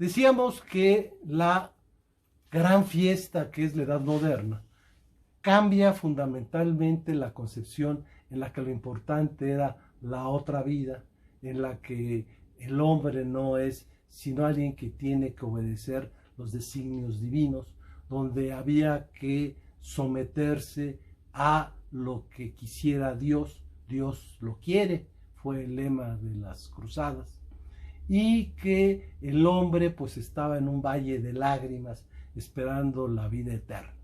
Decíamos que la gran fiesta que es la Edad Moderna cambia fundamentalmente la concepción en la que lo importante era la otra vida, en la que el hombre no es sino alguien que tiene que obedecer los designios divinos, donde había que someterse a lo que quisiera Dios. Dios lo quiere, fue el lema de las cruzadas, y que el hombre pues estaba en un valle de lágrimas esperando la vida eterna.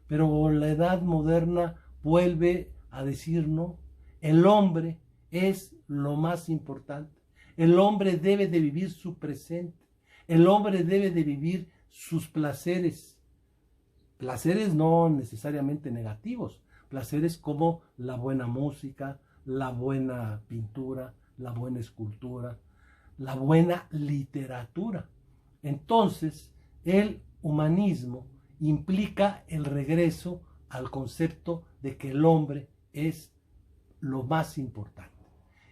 Pero la Edad Moderna vuelve a decir no, el hombre es lo más importante, el hombre debe de vivir su presente, el hombre debe de vivir sus placeres, placeres no necesariamente negativos, placeres como la buena música, la buena pintura, la buena escultura, la buena literatura. Entonces, el humanismo implica el regreso al concepto de que el hombre es lo más importante.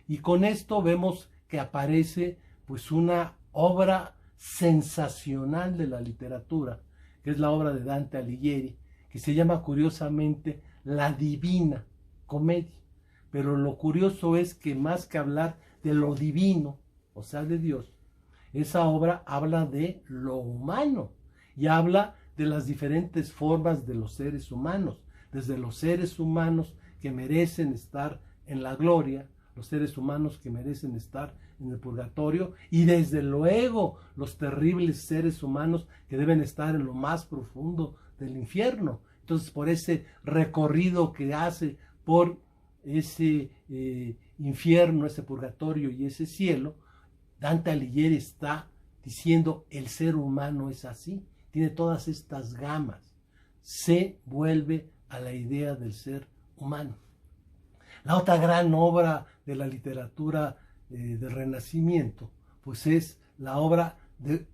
Y con esto vemos que aparece pues una obra sensacional de la literatura, que es la obra de Dante Alighieri, que se llama curiosamente La Divina Comedia. Pero lo curioso es que más que hablar de lo divino, o sea, de Dios, esa obra habla de lo humano y habla de las diferentes formas de los seres humanos, desde los seres humanos que merecen estar en la gloria, los seres humanos que merecen estar en el purgatorio, y desde luego los terribles seres humanos que deben estar en lo más profundo del infierno. Entonces, por ese recorrido que hace por ese infierno, ese purgatorio y ese cielo, Dante Alighieri está diciendo el ser humano es así, tiene todas estas gamas, se vuelve a la idea del ser humano. La otra gran obra de la literatura del Renacimiento, pues es la obra de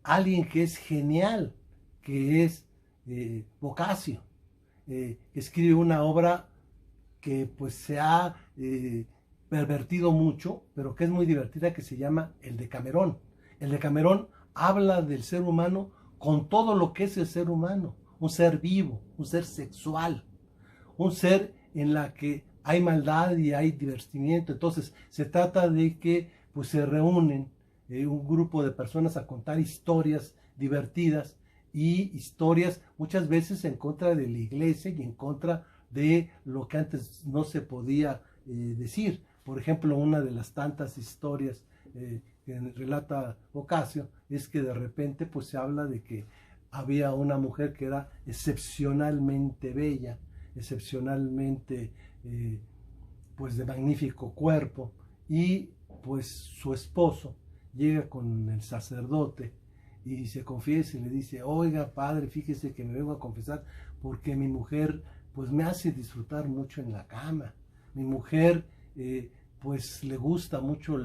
alguien que es genial, que es Boccaccio. Escribe una obra que pues se ha pervertido mucho, pero que es muy divertida, que se llama El Decamerón. El Decamerón habla del ser humano con todo lo que es el ser humano, un ser vivo, un ser sexual, un ser en la que hay maldad y hay divertimiento. Entonces se trata de que pues se reúnen un grupo de personas a contar historias divertidas y historias muchas veces en contra de la iglesia y en contra de lo que antes no se podía decir. Por ejemplo, una de las tantas historias que relata Boccaccio es que de repente pues se habla de que había una mujer que era excepcionalmente bella, excepcionalmente pues de magnífico cuerpo, y pues su esposo llega con el sacerdote y se confiesa y le dice: oiga, padre, fíjese que me vengo a confesar porque mi mujer pues me hace disfrutar mucho en la cama, mi mujer pues le gusta mucho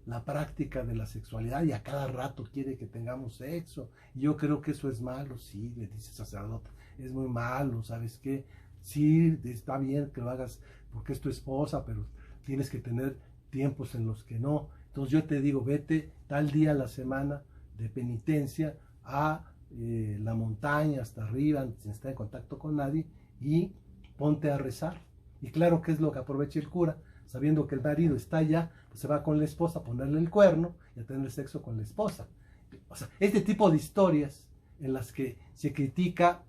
la práctica de la sexualidad y a cada rato quiere que tengamos sexo, y yo creo que eso es malo. Sí, le dice el sacerdote, es muy malo, ¿sabes qué? Sí, está bien que lo hagas porque es tu esposa, pero tienes que tener tiempos en los que no. Entonces yo te digo, vete tal día a la semana de penitencia a la montaña, hasta arriba, sin estar en contacto con nadie, y ponte a rezar. Y claro, que es lo que aprovecha el cura, sabiendo que el marido está allá, pues se va con la esposa a ponerle el cuerno y a tener sexo con la esposa. O sea, este tipo de historias en las que se critica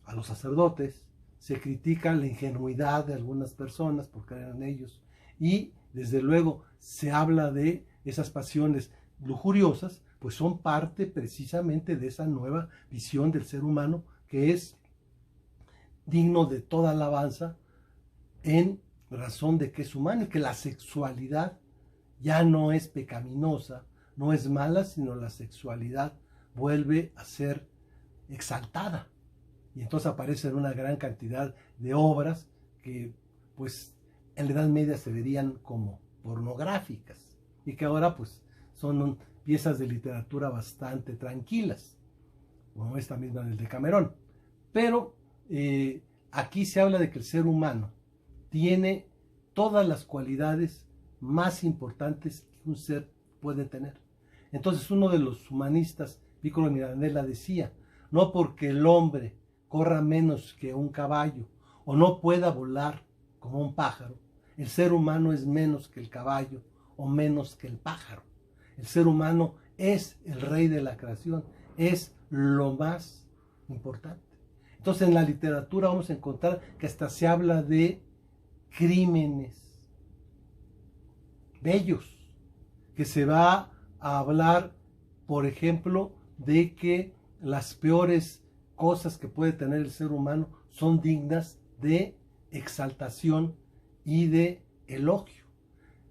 a los sacerdotes, se critica la ingenuidad de algunas personas por creer en ellos, y desde luego se habla de esas pasiones lujuriosas, pues son parte precisamente de esa nueva visión del ser humano que es digno de toda alabanza en razón de que es humano, y que la sexualidad ya no es pecaminosa, no es mala, sino la sexualidad vuelve a ser exaltada. Y entonces aparecen una gran cantidad de obras que pues en la Edad Media se verían como pornográficas y que ahora pues son piezas de literatura bastante tranquilas, como esta misma del Decamerón. Pero aquí se habla de que el ser humano tiene todas las cualidades más importantes que un ser puede tener. Entonces uno de los humanistas, Piccolo Miranella, decía, no porque el hombre corra menos que un caballo o no pueda volar como un pájaro, el ser humano es menos que el caballo o menos que el pájaro. El ser humano es el rey de la creación, es lo más importante. Entonces en la literatura vamos a encontrar que hasta se habla de crímenes bellos, que se va a hablar, por ejemplo, de que las peores cosas que puede tener el ser humano son dignas de exaltación y de elogio.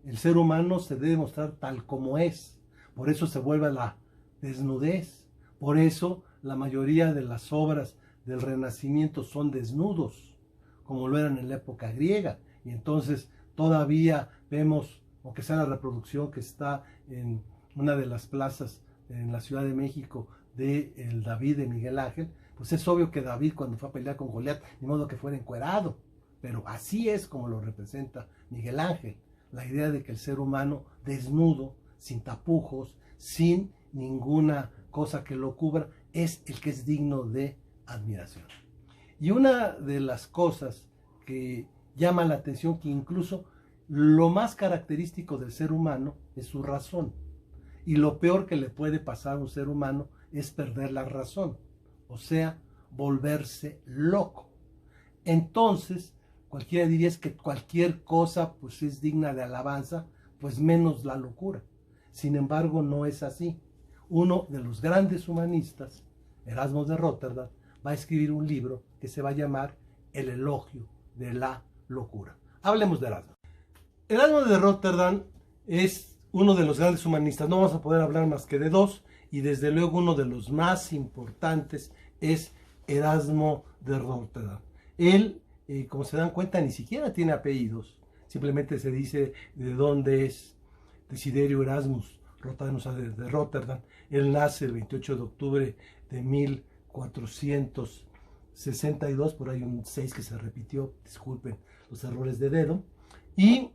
El ser humano se debe mostrar tal como es, por eso se vuelve a la desnudez, por eso la mayoría de las obras del Renacimiento son desnudos, como lo eran en la época griega, y entonces todavía vemos, aunque sea la reproducción que está en una de las plazas en la Ciudad de México de el David de Miguel Ángel, pues es obvio que David cuando fue a pelear con Goliat, ni modo que fuera encuerado, pero así es como lo representa Miguel Ángel, la idea de que el ser humano desnudo, sin tapujos, sin ninguna cosa que lo cubra, es el que es digno de admiración. Y una de las cosas que llama la atención, que incluso lo más característico del ser humano es su razón. Y lo peor que le puede pasar a un ser humano es perder la razón, o sea, volverse loco. Entonces, cualquiera diría es que cualquier cosa pues es digna de alabanza, pues menos la locura. Sin embargo, no es así. Uno de los grandes humanistas, Erasmo de Rotterdam, va a escribir un libro que se va a llamar El elogio de la locura. Hablemos de Erasmo. Erasmo de Rotterdam es uno de los grandes humanistas. No vamos a poder hablar más que de dos, y desde luego uno de los más importantes es Erasmo de Rotterdam. Él, como se dan cuenta, ni siquiera tiene apellidos, simplemente se dice de dónde es. Desiderio Erasmus Rotanus de Rotterdam. Él nace el 28 de octubre de 1462, por ahí un 6 que se repitió, disculpen los errores de dedo, y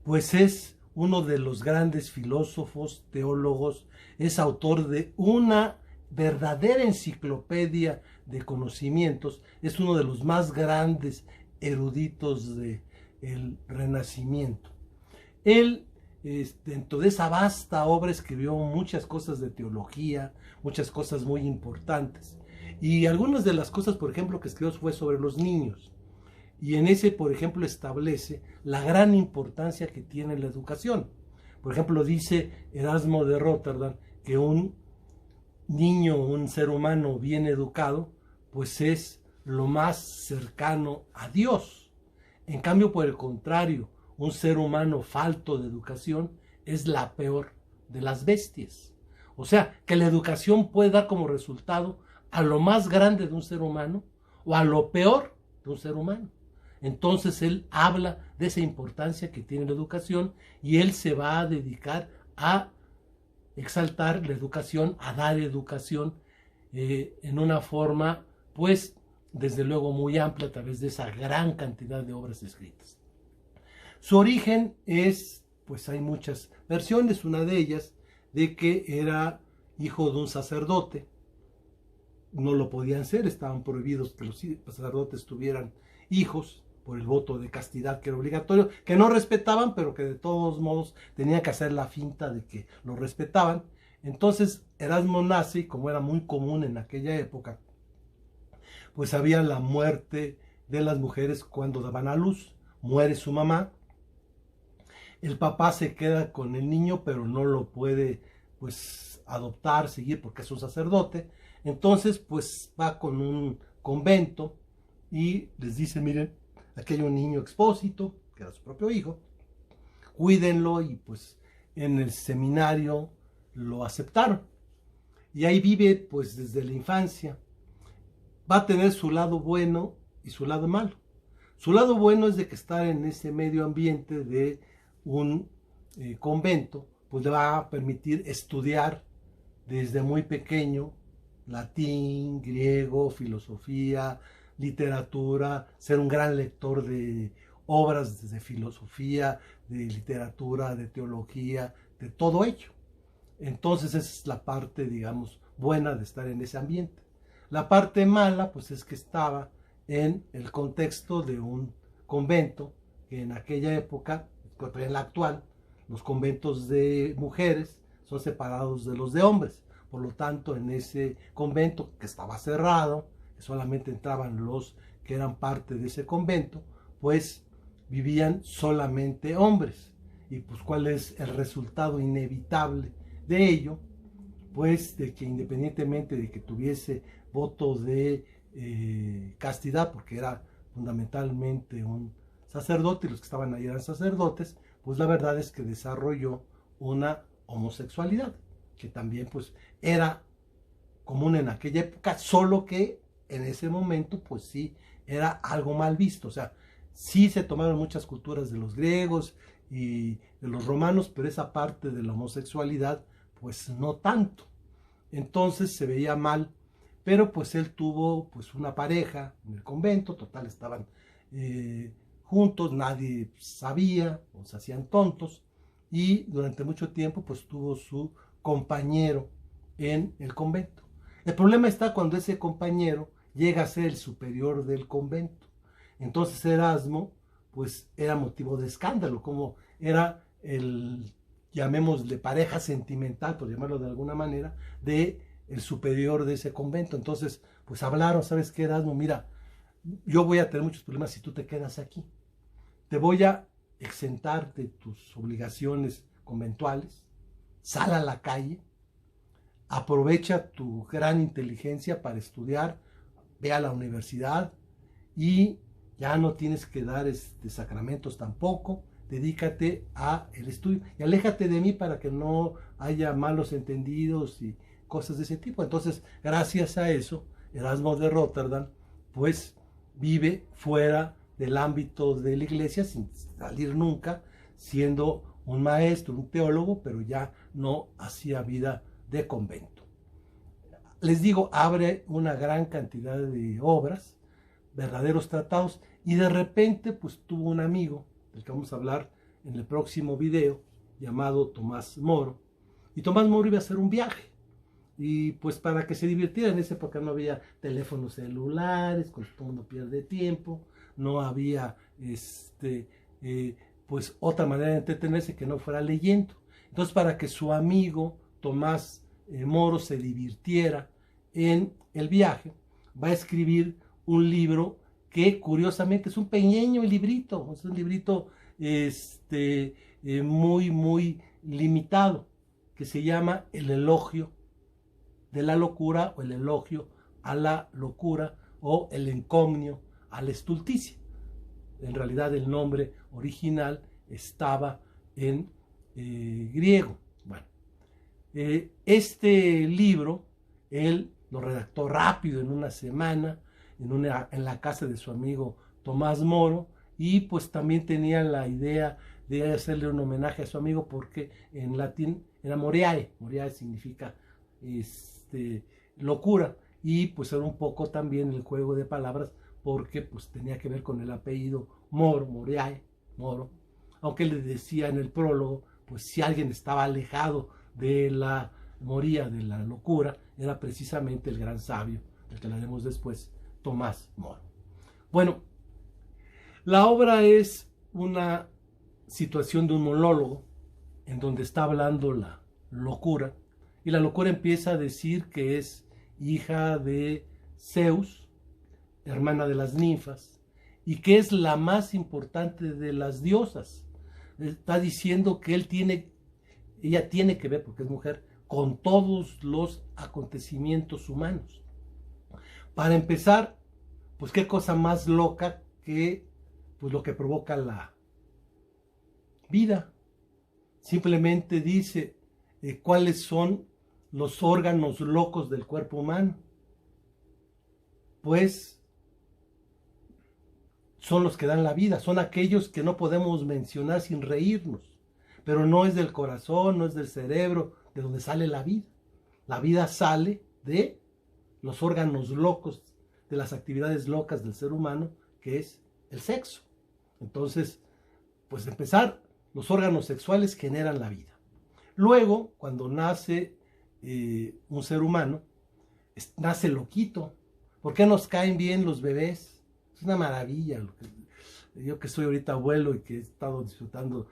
pues es uno de los grandes filósofos, teólogos, es autor de una verdadera enciclopedia de conocimientos, es uno de los más grandes eruditos del Renacimiento. Él, dentro de esa vasta obra, escribió muchas cosas de teología, muchas cosas muy importantes. Y algunas de las cosas, por ejemplo, que escribió fue sobre los niños. Y en ese, por ejemplo, establece la gran importancia que tiene la educación. Por ejemplo, dice Erasmo de Rotterdam que un niño, un ser humano bien educado, pues es lo más cercano a Dios. En cambio, por el contrario, un ser humano falto de educación es la peor de las bestias. O sea, que la educación puede dar como resultado a lo más grande de un ser humano o a lo peor de un ser humano. Entonces él habla de esa importancia que tiene la educación y él se va a dedicar a exaltar la educación, a dar educación en una forma, pues, desde luego muy amplia a través de esa gran cantidad de obras escritas. Su origen es, pues hay muchas versiones, una de ellas de que era hijo de un sacerdote. No lo podían ser, estaban prohibidos que los sacerdotes tuvieran hijos por el voto de castidad que era obligatorio, que no respetaban, pero que de todos modos tenían que hacer la finta de que lo respetaban. Entonces Erasmo nace, y como era muy común en aquella época, pues había la muerte de las mujeres cuando daban a luz. Muere su mamá, el papá se queda con el niño, pero no lo puede pues adoptar, seguir, porque es un sacerdote. Entonces pues va con un convento y les dice, miren, aquí hay un niño expósito, que era su propio hijo, cuídenlo, y pues en el seminario lo aceptaron. Y ahí vive pues desde la infancia. Va a tener su lado bueno y su lado malo. Su lado bueno es de que estar en ese medio ambiente de un convento, pues le va a permitir estudiar desde muy pequeño latín, griego, filosofía, literatura, ser un gran lector de obras de filosofía, de literatura, de teología, de todo ello. Entonces esa es la parte, digamos, buena de estar en ese ambiente. La parte mala, pues es que estaba en el contexto de un convento, que en aquella época, en la actual, los conventos de mujeres son separados de los de hombres. Por lo tanto, en ese convento que estaba cerrado, que solamente entraban los que eran parte de ese convento, pues vivían solamente hombres. Y pues cuál es el resultado inevitable de ello, pues de que independientemente de que tuviese voto de castidad, porque era fundamentalmente un sacerdote y los que estaban ahí eran sacerdotes, pues la verdad es que desarrolló una homosexualidad, que también pues era común en aquella época, solo que en ese momento pues sí era algo mal visto. O sea, sí se tomaron muchas culturas de los griegos y de los romanos, pero esa parte de la homosexualidad pues no tanto. Entonces se veía mal, pero pues él tuvo pues una pareja en el convento, total estaban juntos, nadie sabía, o se hacían tontos, y durante mucho tiempo pues tuvo su compañero en el convento. El problema está cuando ese compañero llega a ser el superior del convento. Entonces Erasmo pues era motivo de escándalo, como era el, llamémosle, pareja sentimental, por llamarlo de alguna manera, de el superior de ese convento. Entonces pues hablaron, ¿sabes qué, Erasmo? Mira, yo voy a tener muchos problemas si tú te quedas aquí. Te voy a exentar de tus obligaciones conventuales, sal a la calle, aprovecha tu gran inteligencia para estudiar, ve a la universidad y ya no tienes que dar sacramentos tampoco, dedícate a el estudio y aléjate de mí para que no haya malos entendidos y cosas de ese tipo. Entonces, gracias a eso, Erasmo de Rotterdam, pues vive fuera del ámbito de la iglesia sin salir nunca, siendo un maestro, un teólogo, pero ya no hacía vida de convento. Les digo, abre una gran cantidad de obras, verdaderos tratados, y de repente pues tuvo un amigo, del que vamos a hablar en el próximo video, llamado Tomás Moro, y Tomás Moro iba a hacer un viaje, y pues para que se divirtiera, en esa época no había teléfonos celulares, todo el mundo pierde tiempo, no había pues otra manera de entretenerse que no fuera leyendo. Entonces, para que su amigo Tomás Moro se divirtiera en el viaje, va a escribir un libro que curiosamente es un pequeño librito, es un librito muy, muy limitado, que se llama El elogio de la locura, o el elogio a la locura, o el encomio a la estulticia. En realidad el nombre original estaba en griego. Bueno, este libro él lo redactó rápido en una semana en la casa de su amigo Tomás Moro, y pues también tenía la idea de hacerle un homenaje a su amigo porque en latín era Moriae. Moriae significa locura, y pues era un poco también el juego de palabras porque pues tenía que ver con el apellido Moro, Moriae, Moro, aunque le decía en el prólogo, pues si alguien estaba alejado de la moría, de la locura, era precisamente el gran sabio, del que hablaremos después, Tomás Moro. Bueno, la obra es una situación de un monólogo en donde está hablando la locura, y la locura empieza a decir que es hija de Zeus, hermana de las ninfas, y que es la más importante de las diosas. Está diciendo que ella tiene que ver, porque es mujer, con todos los acontecimientos humanos. Para empezar, pues qué cosa más loca que pues lo que provoca la vida. Simplemente dice cuáles son los órganos locos del cuerpo humano. Pues son los que dan la vida, son aquellos que no podemos mencionar sin reírnos, pero no es del corazón, no es del cerebro, de donde sale la vida. La vida sale de los órganos locos, de las actividades locas del ser humano, que es el sexo. Entonces, pues empezar, los órganos sexuales generan la vida. Luego, cuando nace un ser humano, nace loquito. ¿Por qué nos caen bien los bebés? Es una maravilla. Yo que soy ahorita abuelo y que he estado disfrutando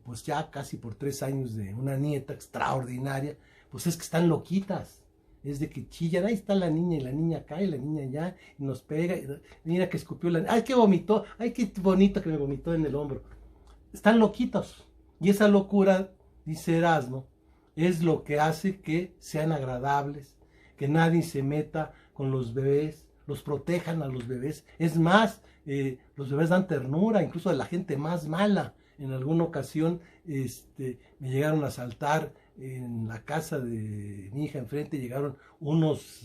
pues ya casi por 3 años de una nieta extraordinaria, pues es que están loquitas. Es de que chillan, ahí está la niña y la niña cae, la niña ya, y nos pega, y mira que escupió la, ay, que vomitó, ay, qué bonito que me vomitó en el hombro. Están loquitos. Y esa locura, dice Erasmo, es lo que hace que sean agradables, que nadie se meta con los bebés, los protejan a los bebés. Es más, los bebés dan ternura, incluso de la gente más mala. En alguna ocasión me llegaron a asaltar en la casa de mi hija enfrente, llegaron unos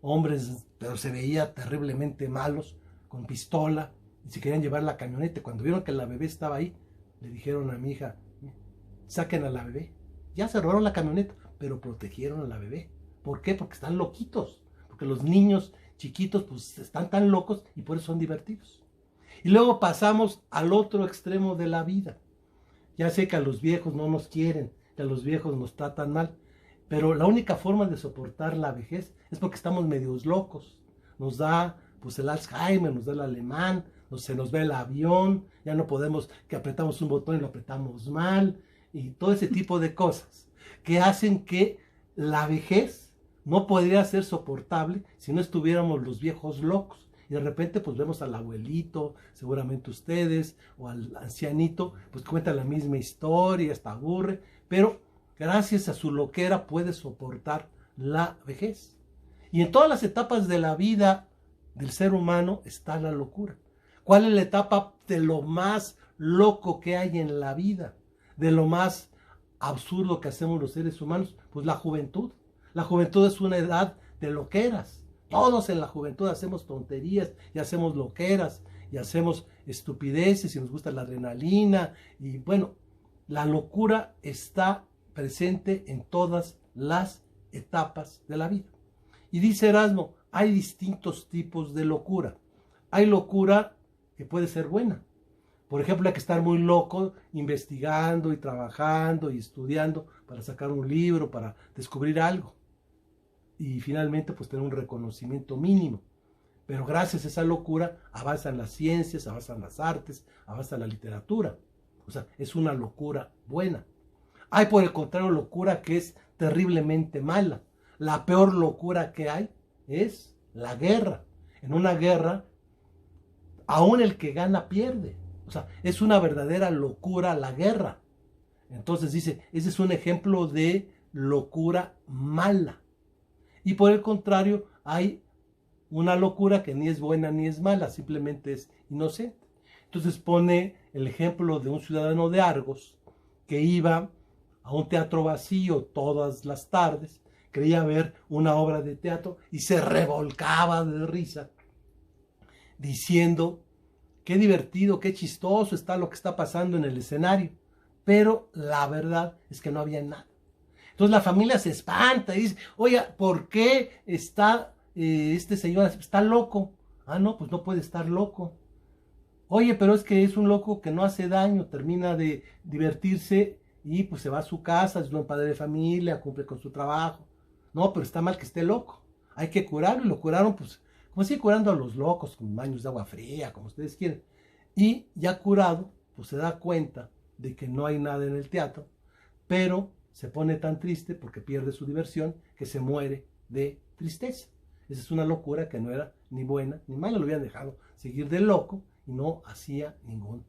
hombres, pero se veía terriblemente malos, con pistola, y se querían llevar la camioneta. Cuando vieron que la bebé estaba ahí, le dijeron a mi hija, saquen a la bebé. Ya se robaron la camioneta, pero protegieron a la bebé. ¿Por qué? Porque están loquitos, porque los niños chiquitos pues están tan locos y por eso son divertidos. Y luego pasamos al otro extremo de la vida. Ya sé que a los viejos no nos quieren, que a los viejos nos tratan mal, pero la única forma de soportar la vejez es porque estamos medios locos. Nos da pues el Alzheimer, nos da el alemán, se nos ve el avión, ya no podemos, que apretamos un botón y lo apretamos mal, y todo ese tipo de cosas que hacen que la vejez no podría ser soportable si no estuviéramos los viejos locos. Y de repente pues vemos al abuelito, seguramente ustedes, o al ancianito, pues cuenta la misma historia, hasta aburre, pero gracias a su loquera puede soportar la vejez. Y en todas las etapas de la vida del ser humano está la locura. ¿Cuál es la etapa de lo más loco que hay en la vida? De lo más absurdo que hacemos los seres humanos, pues la juventud. La juventud es una edad de loqueras. Todos en la juventud hacemos tonterías y hacemos loqueras y hacemos estupideces y nos gusta la adrenalina. Y bueno, la locura está presente en todas las etapas de la vida. Y dice Erasmo, hay distintos tipos de locura. Hay locura que puede ser buena. Por ejemplo, hay que estar muy loco investigando y trabajando y estudiando para sacar un libro, para descubrir algo. Y finalmente pues tener un reconocimiento mínimo. Pero gracias a esa locura avanzan las ciencias, avanzan las artes, avanza la literatura. O sea, es una locura buena. Hay por el contrario locura que es terriblemente mala. La peor locura que hay es la guerra. En una guerra, aún el que gana pierde. O sea, es una verdadera locura la guerra. Entonces dice, ese es un ejemplo de locura mala. Y por el contrario, hay una locura que ni es buena ni es mala, simplemente es inocente. Entonces pone el ejemplo de un ciudadano de Argos que iba a un teatro vacío todas las tardes, quería ver una obra de teatro y se revolcaba de risa, diciendo, qué divertido, qué chistoso está lo que está pasando en el escenario. Pero la verdad es que no había nada. Entonces la familia se espanta y dice, oiga, ¿por qué está este señor? ¿Está loco? Ah, no, pues no puede estar loco. Oye, pero es que es un loco que no hace daño, termina de divertirse y pues se va a su casa, es un padre de familia, cumple con su trabajo. No, pero está mal que esté loco. Hay que curarlo y lo curaron pues como sigue curando a los locos, con baños de agua fría, como ustedes quieren. Y ya curado, pues se da cuenta de que no hay nada en el teatro, pero se pone tan triste porque pierde su diversión que se muere de tristeza. Esa es una locura que no era ni buena ni mala, lo habían dejado seguir de loco y no hacía ningún